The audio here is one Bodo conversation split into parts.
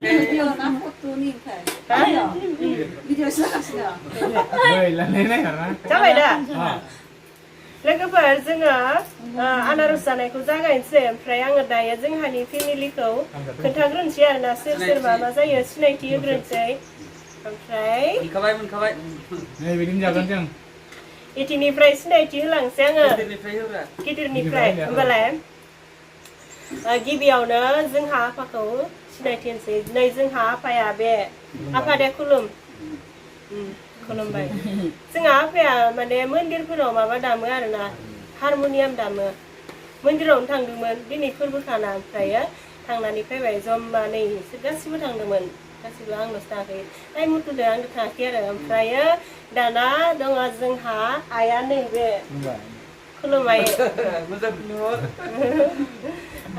Video na foto nih kan. Ayo. Video silakan. Woi, lah nenek karena. Coba dah. लोगोफोर जोङो आनारस जानायखौ जागायनोसै ओमफ्राय आङो दायो जोंहानि फेमिलिखौ खोन्थाग्रोनोसै आरोना सोर सोर मा मा जायो सिनायथि होग्रोनोसै ओमफ्राय मोनखाबाय नै बिदिनो जागोन जों इथिनिफ्राय सिनायथि होलांसै आङो गिदिरनिफ्राय होमबालाय गिबियावनो जोंहा आफाखौ सिनायथि होनोसै नै जोंहा आफाया बे आफा दे खुलुमबाय जोंहा आफाया माने मन्दिरफोराव माबा दामो आरोना हारमनियाम दामो मन्दिरावनो थांदोंमोन दिनै फोरबोखाना ओमफ्राय थांनानै फैबाय जमानै गासिबो थांदोंमोन गासिबो आंल'सो थाङाखै टाइम मथ'दो आंबो थाङाखै आरो ओमफ्राय दाना दङ जोंहा आइया नैबे खुलुमबाय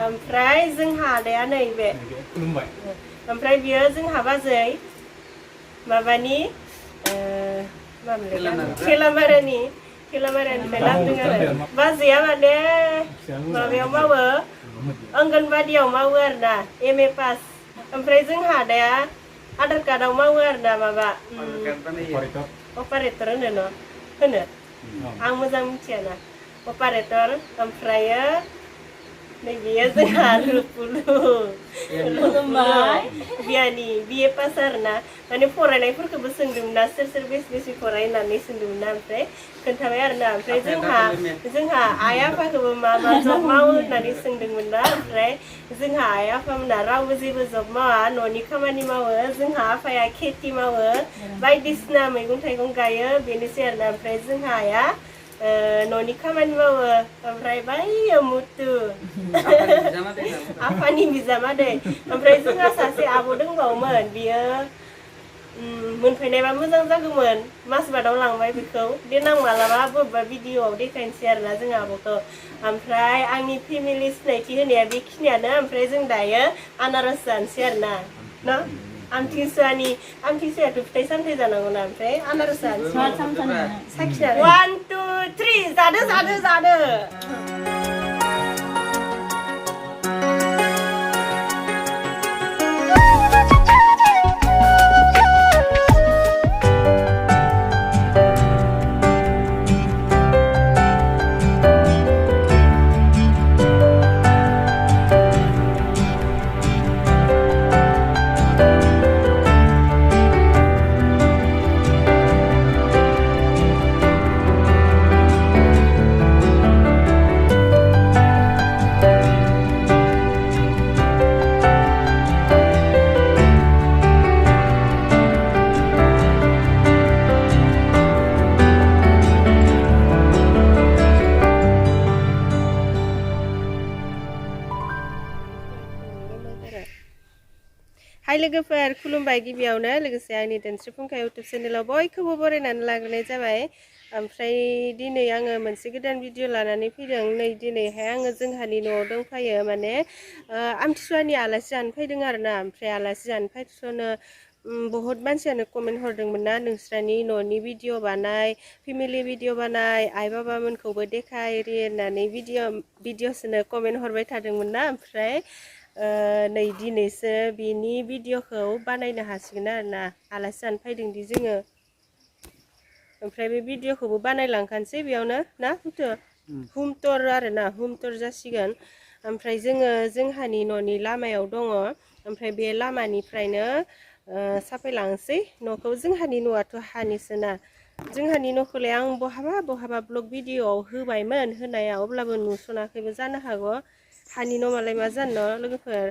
ओमफ्राय जोंहा आदाया नैबे खुलुमबाय ओमफ्राय बियो जोंहा बाजै माबानि खेलामारानिफ्राय लाबोदों आरो बाजैया माने माबायाव मावो अंगनबादियाव मावो आरोना MA पास ओमफ्राय जोंहा आदाया आधार कार्डआव मावो आरोना माबा अपारेटर होनो आं मोजां मिथियाना अपारेटर ओमफ्रायो नैबेयो जोंहा बियानि BA पास आरोना माने फरायनायफोरखौबो सोंदोंमोन ना सोर सोर बेसे फराय होननानै सोंदोंमोन ना ओमफ्राय खोन्थाबाय आरोना ओमफ्राय जोंहा आइ आफाखौबो मा मा जब मावो होननानै सोंदोंमोन ना ओमफ्राय जोंहा आइ आफामोना रावबो जेबो जब मावा न'नि खामानि मावो जोंहा आफाया खेथि मावो बायदिसिना मैगं थाइगं गायो बेनोसै आरोना ओमफ्राय जोंहा आइया न'नि खामानि मावो ओमफ्राय बायो मुथु आफानि बिजामादै ओमफ्राय जोंहा सासे आब' दंबावोमोन बियो मोनफैनायबा मोजां जागौमोन मासबादाव लांबाय बेखौ देनां मालाबा बबेबा भिडिअआव देखायनोसै आरोना जों आब'खौ ओमफ्राय आंनि फेमिलि सिनायथि होनाया बेखिनियानो ओमफ्राय जों दायो आनारस जानोसै आरोना न' आमथिसुवायाथ' फिथाइ सामथाइ जानांगौना ओमफ्राय आनारस जानोसै साखिना 1 2 3 जादो हाय लोगोफोर खुलुमबाय गिबियावनो लोगोसे आंनि धोनस्रि फुंखा इउटुब चेनेलाव बयखौबो बरायनानै लाग्रोनाय जाबाय ओमफ्राय दिनै आङो मोनसे गोदान भिडिअ लानानै फैदों नै दिनैहाय आङो जोंहानि न'आव दंफायो माने आमथिसुवानि आलासि जानो फैदों आरोना ओमफ्राय आलासि जानो फैसोनो बहुत मानसियानो कमेन्ट हरदोंमोन ना नोंस्रानि न'नि भिडिअ बानाय फेमिलि भिडिअ बानाय आइ बाबामोनखौबो देखाय एरि होननानै भिडिअसनो कमेन्ट हरबाय थादोंमोन ना ओमफ्राय नै दिनैसो बिनि भिडिअखौ बानायनो हासिगोन आरोना आलासि जानो फैदोंदि जोङो ओमफ्राय बे भिडिअखौबो बानायलांखानोसै बेयावनो ना हुम टुर आरोना हुम टुर जासिगोन ओमफ्राय जोङो जोंहानि न'नि लामायाव दङ ओमफ्राय बे लामानिफ्रायनो साफायलांसै न'खौ जोंहानि न'आथ' हानिसोना जोंहानि न'खौलाय आं बहाबा ब्लग भिडिअआव होबायमोन होनाया अब्लाबो नुसनाखैबो जानो हागौ हानि न' मालाय मा जानो लोगोफोर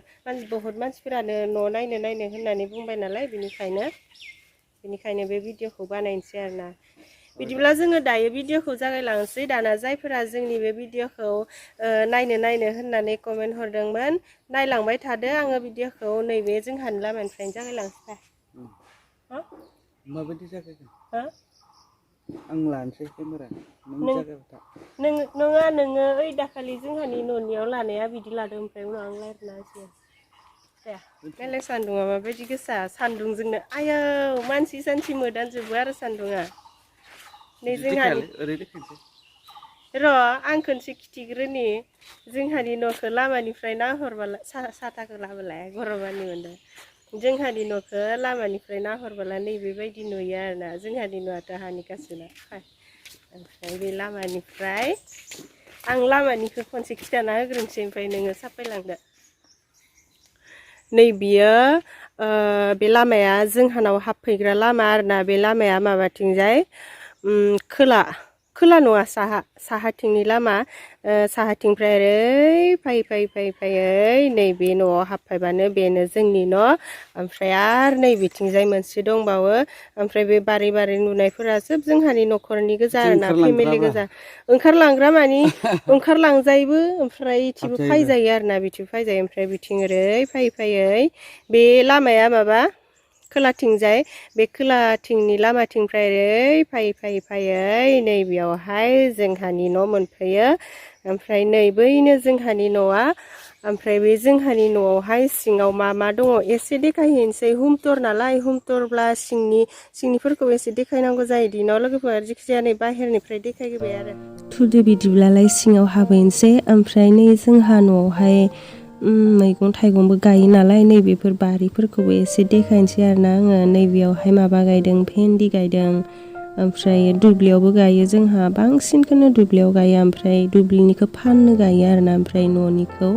बहुत मानसिफोरानो न' नायनो होननानै बुंबाय नालाय बेनिखायनो बे भिडिअखौ बानायनोसै आरोना बिदिब्ला जोङो दायो भिडिअखौ जागायलांसै दाना जायफोरा जोंनि बे भिडिअखौ नायनो होननानै कमेन्ट हरदोंमोन नायलांबाय थादो आङो भिडिअखौ नैबे जोंहानि लामानिफ्रायनो जागायलांसै माबायदि जागायगोन आं लानोसै केमेरा नङा नोङो ओइ दाखालि जोंहानि न'नियाव लानाया बिदि लादों ओमफ्राय उनाव आं लायरायना होसिगोन नायलाय सान्दुङा माबायदि गोसा सान्दुंजोंनो आयौ मानसि सानसि मोदानजोबो आरो सान्दुङा नै जोंहानि र' आं खनसे खिथिग्रोनि जोंहानि न'खौ लामानिफ्राय नाहरबालाय साथाखौ लाबोलाय गरमानि मोनदों जोंहानि न'खौ लामानिफ्राय नाहरबोला नैबेबायदि नुयो आरोना जोंहानि न'आथ' हानि गासोना ओमफ्राय बे लामानिफ्राय आं लामानिखौ खनसे खिथाना होग्रोनोसै ओमफ्राय नोङो साफायलांदो नै बियो बे लामाया जोंहानाव हाबफैग्रा लामा आरोना बे लामाया माबाथिंजाय खोला नङा साहाथिंनि लामा साहाथिंनिफ्राय ओरै फैयै नैबे न'आव हाबफैबानो बेनो जोंनि न' ओमफ्राय आरो नै बिथिंजाय मोनसे दंबावो ओमफ्राय बे बारि नुनायफोरा सोब जोंहानि न'खरनि गोजा आरोना फेमिलि गोजा ओंखारलांग्रा मानि ओंखारलांजायोबो ओमफ्राय इथिबो फायजायो आरोना बिथिबो फायजायो ओमफ्राय बिथिं ओरै फैयै बे लामाया माबा खोलाथिंजाय बे खोलाथिंनि लामाथिंनिफ्राय ओरै फैयै नैबेयावहाय जोंहानि न' मोनफैयो ओमफ्राय नै बैनो जोंहानि न'आ ओमफ्राय बे जोंहानि न'आवहाय सिङाव मा दङ एसे देखायहैनोसै हुमटर नालाय हुमटरब्ला सिंनिफोरखौ एसे देखायनांगौ जायो दिनाव लोगोफोर जिखिजाया नै बाहेरनिफ्राय देखायग्रोबाय आरो थुदो बिदिब्लालाय सिङाव हाबहैनोसै ओमफ्राय नै जोंहा न'आवहाय मैगं थाइगंबो गायो नालाय नैबेफोर बारिफोरखौबो एसे देखायनोसै आरोना आङो नैबेयावहाय माबा गायदों भेन्दि गायदों ओमफ्राय दुब्लियावबो गायो जोंहा बांसिनखौनो दुब्लियाव गायो ओमफ्राय दुब्लिनिखौ फाननो गायो आरोना ओमफ्राय न'निखौ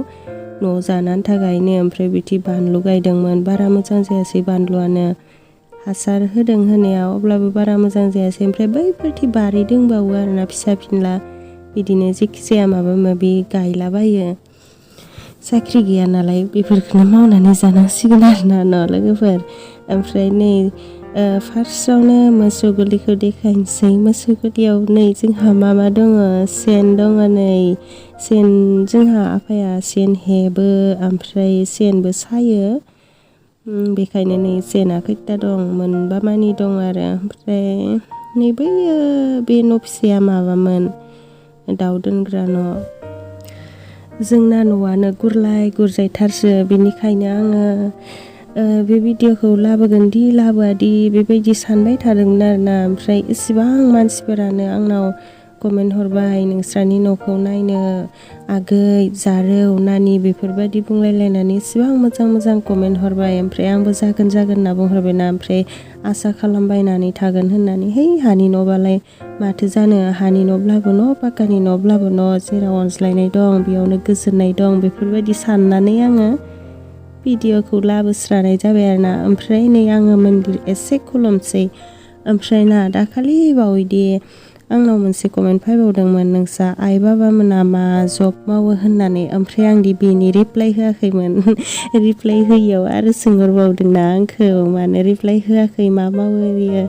न'आव जानो आन्था गायनो ओमफ्राय बिदि बानलु गायदोंमोन बारा मोजां जायासै बानलुआनो हासार होदों होनायाव अब्लाबो बारा मोजां जायासै ओमफ्राय बैफोरथि बारि दंबावो आरोना फिसा फिनला बिदिनो जेखिजाया माबा माबि गायलाबायो साख्रि गैया नालाय बेफोरखौनो मावनानै जानांसिगोन आरोना न' लोगोफोर ओमफ्राय नै फार्स्टआवनो मोसौ गलिखौ देखायनोसै मोसौ गलियाव नै जोंहा मा दङ सेन दङ नै सेन जोंहा आफाया सेन हेबो ओमफ्राय सेनबो सायो बेखायनो नै सेना खैथा दं मोनबा मानि दं आरो ओमफ्राय नै बैयो बे न' फिसाया माबामोन दाउ दोनग्रा न' जोंना न'आनो गुरलाय गुरजायथारसो बेनिखायनो आङो बे भिडिअखौ लाबोगोनदि लाबोआदि बेबायदि सानबाय थादोंमोन आरोना ओमफ्राय इसेबां मानसिफोरानो आंनाव कमेन्ट हरबाय नोंस्रानि न'खौ नायनो आगै जारौ नानि बेफोरबायदि बुंलायलायनानै इसेबां मोजां कमेन्ट हरबाय ओमफ्राय आंबो जागोन होनना बुंहरबायना ओमफ्राय आसा खालामबायनानै थागोन होननानै है हानि न'बालाय माथो जानो हानि न'ब्लाबो न' पाक्कानि न'ब्लाबो न' जेराव अनज्लायनाय दं बेयावनो गोजोननाय दं बेफोरबायदि साननानै आङो भिडिअखौ लाबोस्रानाय जाबाय आरोना ओमफ्राय नै आङो मन्दिर एसे खुलुमसै ओमफ्राय ना दाखालि बावैदि आंनाव मोनसे कमेन्ट फैबावदोंमोन नोंसा आइ बाबामोना मा जब मावो होननानै ओमफ्राय आंदि बेनि रिप्लाय होआखैमोन रिप्लाय होयियाव आरो सोंहरबावदोंना आंखौ मानो रिप्लाय होआखै मा मावो बियो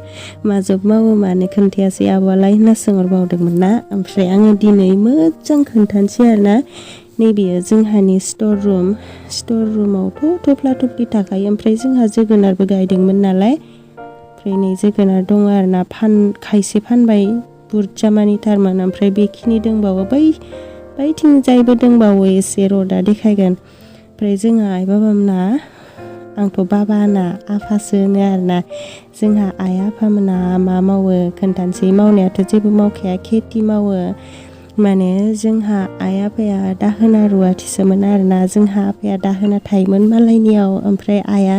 मा जब मावो मानो खोन्थायासै आब'आलाय होनना सोंहरबावदोंमोन ना ओमफ्राय आङो दिनै मोजां खोन्थानोसै आरोना नैबेयो जोंहानि स्टर रुमावथ' थफ्ला थफ्लि थाखायो ओमफ्राय जोंहा जोगोनारबो गायदोंमोन नालाय ओमफ्राय नै जोगोनार दङ आरोना खायसे फानबाय बुरजा मानिथारमोन ओमफ्राय बेखिनि दंबावो बैथिंजायबो दंबावो एसे र'दा देखायगोन ओमफ्राय जोंहा आइ बाबामोना आंथ' बाबा होना आफासो होनो आरोना जोंहा आइ आफामोना मा मावो खोन्थानोसै मावनायाथ' जेबो मावखाया खेथि मावो माने जोंहा आइ आफाया दाहोना रुवाथिसोमोन आरोना जोंहा आफाया दाहोना थायोमोन मालायनियाव ओमफ्राय आइया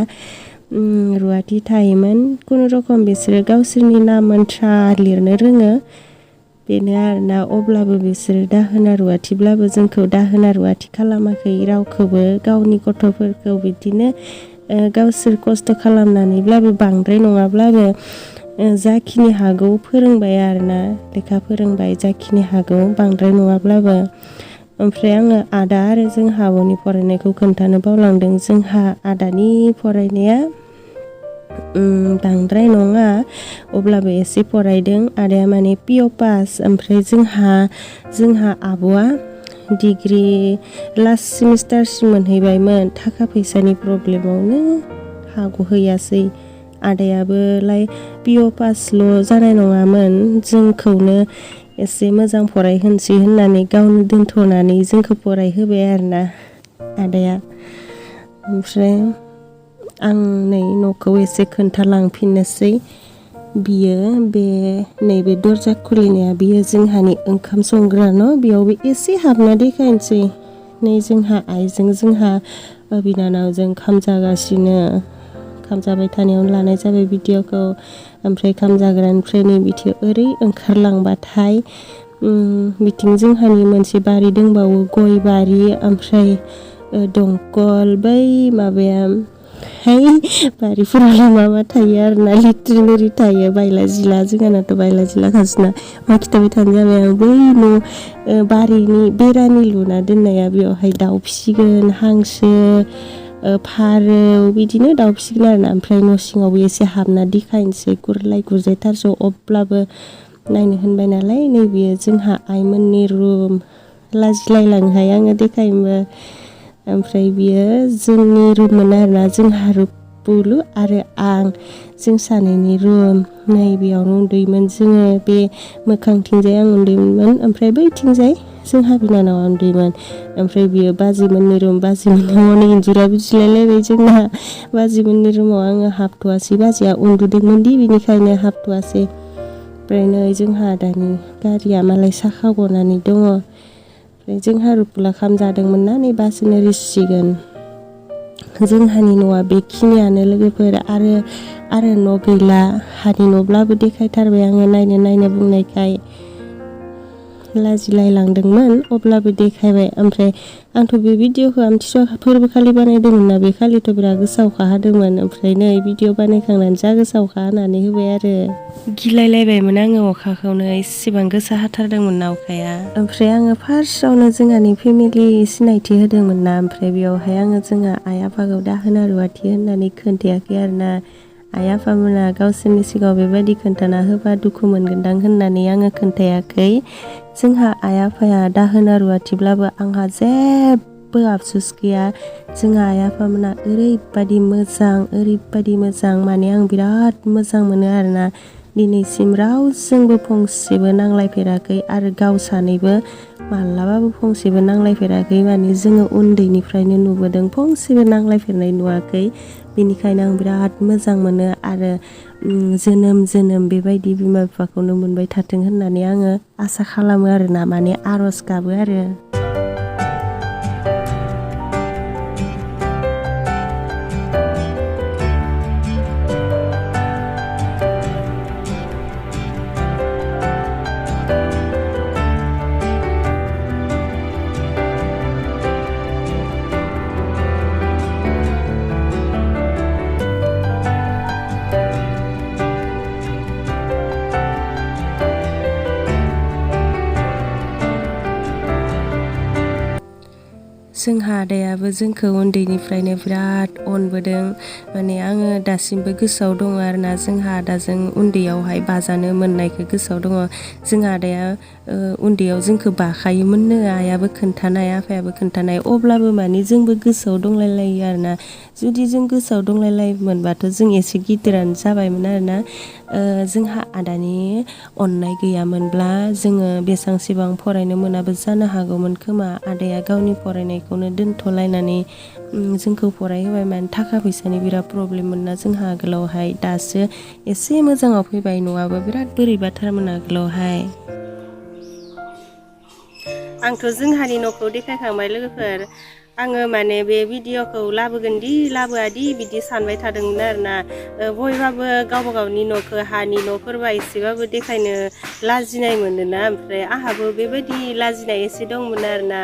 रुवाथि थायोमोन खुनुरखम बिसोरो गावसोरनि नाम मोन्थ्रा लिरनो रोङो बेनो आरोना अब्लाबो बिसोरो दाहोना रुवाथिब्लाबो जोंखौ दाहोना रुवाथि खालामाखै रावखौबो गावनि गथ'फोरखौ बिदिनो गावसोर खस्थ' खालामनानैब्लाबो बांद्राय नङाब्लाबो जाखिनि हागौ फोरोंबाय आरोना लेखा फोरोंबाय जाखिनि हागौ बांद्राय नङाब्लाबो ओमफ्राय आङो आदा आरो जोंहा आब'नि फरायनायखौ खोन्थानो बावलांदों जोंहा आदानि फरायनाया बांद्राय नङा अब्लाबो एसे फरायदों आदाया माने पिअ पास ओमफ्राय जोंहा आब'आ डिग्रि लास्ट सेमिस्टारसिम मोनहैबायमोन थाखा फैसानि प्रब्लेमावनो हाग'हैयासै आदायाबोलाय पिअ पासल' जानाय नङामोन जोंखौनो एसे मोजां फरायहोनोसै होननानै गावनो दोनथ'नानै जोंखौ फरायहोबाय आरोना आदाया ओमफ्राय आं नै न'खौ एसे खोन्थालांफिननोसै बियो नैबे दरजा खुलिनाया बियो जोंहानि ओंखाम संग्रा न' बेयावबो एसे हाबना देखायनोसै नै जोंहा आइजों जोंहा बिनानावजों ओंखाम जागासिनो खाम जाबाय थानायावनो लानाय जाबाय भिडिअखौ ओमफ्राय खाम जाग्रानिफ्राय नै बिथिं ओरै ओंखारलांबाथाय बिथिं जोंहानि मोनसे बारि दंबावो गय बारि ओमफ्राय दंखल बै माबाया बारिफोरावलाय मा थायो आरोना लेट्रिन ओरि थायो बायला जिला जोंहानाथ' बायला जिला खासोना मा खिथाबाय थानो जाबाय आं बै न' बारिनि बेरानि लुना दोननाया बेवहाय दाउ फिसिगोन हांसो फारौ बिदिनो दाउ फिसिगोन आरोना ओमफ्राय न' सिङावबो एसे हाबना देखायनोसै गुरलाय गुरजायथारसै अब्लाबो नायनो होनबाय नालाय नैबेयो जोंहा आइमोननि रुम लाजिलायलाङोहाय आङो देखायनोबो ओमफ्राय बियो जोंनि रुममोन आरोना जोंहा रुपुलु आरो आं जों सानैनि रुम नैबेयावनो उन्दुयोमोन जोङो बे मोखांथिंजाय आं उन्दुयोमोन ओमफ्राय बैथिंजाय जोंहा बिनानावा उन्दुयोमोन ओमफ्राय बियो बाजिमोननि रुम बाजिमोननि रुमाव इन्जुराबो जिलायलायबाय जोंना बाजिमोननि रुमाव आङो हाबथ'वासै बाजिया उन्दुदोंमोन दि बेनिखायनो हाबथ'वासै ओमफ्राय नै जोंहा दानि गारिया मालाय साखा गनानै दङ ओमफ्राय जोंहा रुपुला खाम जादोंमोन ना नै बासोनो रिसिगोन जोंहानि न'आ बेखिनियानो लोगोफोर आरो न' गैला हानि न'ब्लाबो देखायथारबाय आङो नायनो बुंनायखाय लाजिलायलांदोंमोन अब्लाबो देखायबाय ओमफ्राय आंथ' बे भिडिअखौ आमथिसुवा फोरबो खालि बानायदोंमोन ना बे खालिथ' बिराद गोसा अखा हादोंमोन ओमफ्राय नै भिडिअ बानायखांनानै जा गोसा अखा हानानै होबाय आरो गिलायलायबायमोन आङो अखाखौनो एसेबां गोसा हाथारदोंमोन ना अखाया ओमफ्राय आङो फार्स्टआवनो जोंहानि फेमिलि सिनायथि होदोंमोन ना ओमफ्राय बेयावहाय आङो जोंहा आइ आफाखौ दाहोना रुवाथि होननानै खोन्थायाखै आरोना आइ आफामोना गावसोरनि सिगाङाव बेबायदि खोन्थाना होबा दुखु मोनगोनदां होननानै आङो खोन्थायाखै जोंहा आइ आफाया दाहोना रुवाथिब्लाबो आंहा जेबो आफसुस गैया जोंहा आइ आफामोना ओरैबायदि मोजां माने आं बिराद मोजां मोनो आरोना दिनैसिम रावजोंबो फंसेबो नांलायफेराखै आरो गाव सानैबो मालाबाबो फंसेबो नांलायफेराखै माने जोङो उन्दैनिफ्रायनो नुबोदों फंसेबो नांलायफेरनाय नुवाखै बेनिखायनो आं बिराद मोजां मोनो आरो जोनोम बेबायदि बिमा बिफाखौनो मोनबाय थाथों होननानै आङो आसा खालामो आरोना माने आर'ज गाबो आरो जोंहा आदायाबो जोंखौ उन्दैनिफ्रायनो बिराद अनबोदों माने आङो दासिमबो गोसोआव दङ आरोना जोंहा आदाजों उन्दैयावहाय बाजानो मोननायखौ गोसोआव दङ जोंहा आदाया उन्दैयाव जोंखौ बाखायोमोननो आइयाबो खोन्थानाय आफायाबो खोन्थानाय अब्लाबो माने जोंबो गोसोआव दंलायलायो आरोना जुदि जों गोसोआव दंलायलायोमोनबाथ' जों एसे गिदिरानो जाबायमोन आरोना जोंहा आदानि अननाय गैयामोनब्ला जोङो बेसेबांसेबां फरायनो मोनाबो जानो हागौमोन खोमा आदाया गावनि फरायनायखौनो दोनथ'लायनानै जोंखौ फरायहोबाय माने थाखा फैसानि बिराद प्रब्लेममोन ना जोंहा आगोलावहाय दासो एसे मोजाङाव फैबाय न'आबो बिराद बोरैबाथारमोन आगोलावहाय आंथ' जोंहानि न'खौ देखायखांबाय लोगोफोर आङो माने बे भिडिअखौ लाबोआदि बिदि सानबाय थादोंमोन आरोना बयबाबो गावबा गावनि न'खौ हानि न'फोरबा एसेबाबो देखायनो लाजिनाय मोनोना ओमफ्राय आंहाबो बेबायदि लाजिनाय एसे दंमोन आरोना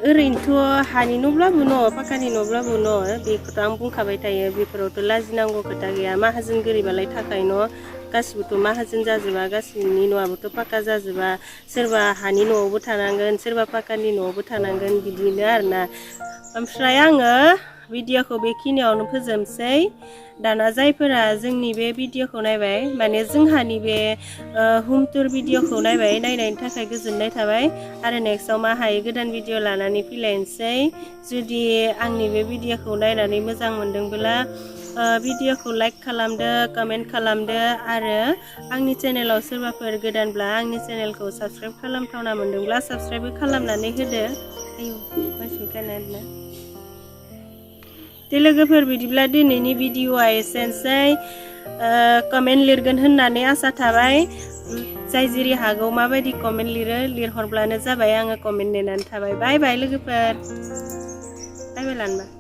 ओरैनोथ' हानि न'ब्लाबो न' पाक्कानि न'ब्लाबो न' बेखौथ' आं बुंखाबाय थायो बेफोरावथ' लाजिनांगौ खोथा गैया माहाजोन गोरिबालाय थाखाय न' गासिबोथ' माहाजोन जाजोबा गासिबनि न'आबोथ' पाक्का जाजोबा सोरबा हानि न'आवबो थानांगोन सोरबा पाक्कानि न'आवबो थानांगोन बिदिनो आरोना ओमफ्राय आङो भिडिअखौ बेखिनियावनो फोजोबसै दाना जायफोरा जोंनि बे भिडिअखौ नायबाय माने जोंहानि बे हम टुर भिडिअखौ नायनायनि थाखाय गोजोननाय थाबाय आरो नेक्स्टआव मा हायो गोदान भिडिअ लानानै फैलायनोसै जुदि आंनि बे भिडिअखौ नायनानै मोजां मोनदोंब्ला भिडिअखौ लाइक खालामदो कमेन्ट खालामदो आरो आंनि चेनेलाव सोरबाफोर गोदानब्ला आंनि चेनेलखौ साबस्क्राइब खालामथावना मोनदोंब्ला साबस्क्राइबबो खालामनानै होदो दे लोगोफोर बिदिब्ला दिनैनि भिडिअआ एसेनोसै कमेन्ट लिरगोन होननानै आसा थाबाय जाय जेरै हागौ माबायदि कमेन्ट लिरहरब्लानो जाबाय आङो कमेन्ट नेनानै थाबाय बाय बाय लोगोफोर बाय बाय लानबा